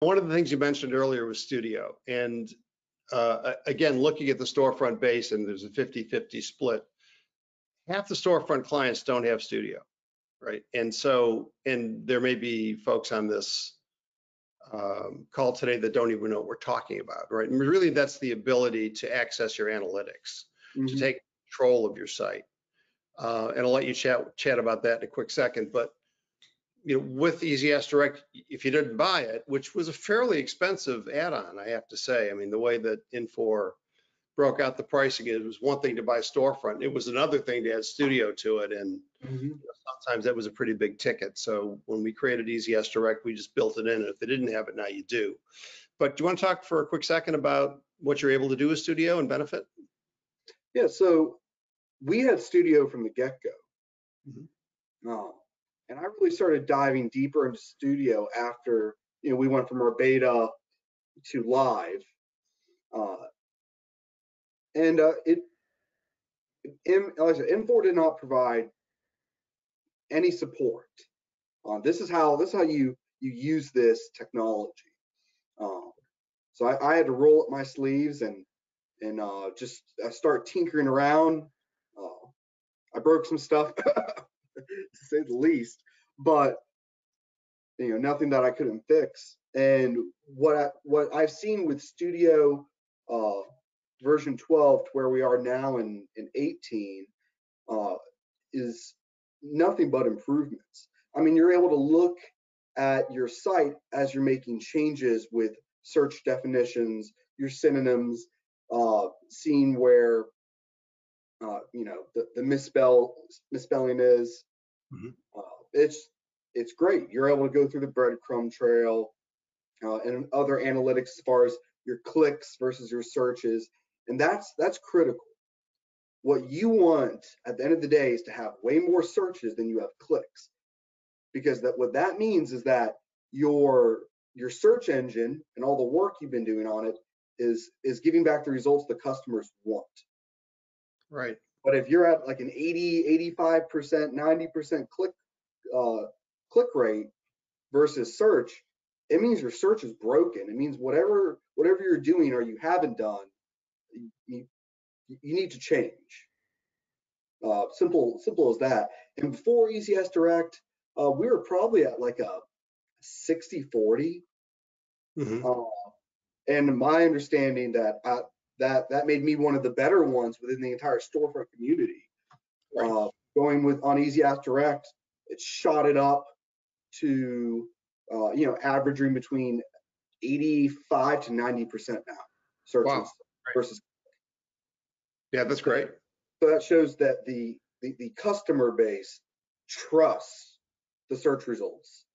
One of the things you mentioned earlier was Studio. And again, looking at the storefront base, and there's a 50-50 split, half the storefront clients don't have Studio, right? And so, and there may be folks on this call today that don't even know what we're talking about, right? And really, that's the ability to access your analytics, to take control of your site. And I'll let you chat about that in a quick second. But with EasyAsk Direct, if you didn't buy it, which was a fairly expensive add-on, I have to say. I mean, the way that Infor broke out the pricing, it was one thing to buy storefront. It was another thing to add Studio to it. And sometimes that was a pretty big ticket. So when we created EasyAsk Direct, we just built it in. And if they didn't have it, now you do. But do you want to talk for a quick second about what you're able to do with Studio and benefit? Yeah, so we had Studio from the get-go. And I really started diving deeper into Studio after we went from our beta to live. Like I said, Infor did not provide any support. This is how you use this technology. So I had to roll up my sleeves and just start tinkering around. I broke some stuff, to say the least, but nothing that I couldn't fix. And what I've seen with Studio version 12 to where we are now in 18 is nothing but improvements. I mean, you're able to look at your site as you're making changes with search definitions, your synonyms, seeing where the misspelling is. It's great. You're able to go through the breadcrumb trail and other analytics as far as your clicks versus your searches, and that's critical. What you want at the end of the day is to have way more searches than you have clicks, because what that means is that your search engine and all the work you've been doing on it is giving back the results the customers want. Right. But if you're at like an 80, 85%, 90% click rate versus search, it means your search is broken. It means whatever you're doing or you haven't done, you need to change. Simple as that. And before EasyAsk Direct, we were probably at like a 60-40. And my understanding that made me one of the better ones within the entire storefront community. Right. Going on EasyAsk Direct, it shot it up to averaging between 85 to 90% now searches versus. Yeah, that's great. So that shows that the customer base trusts the search results.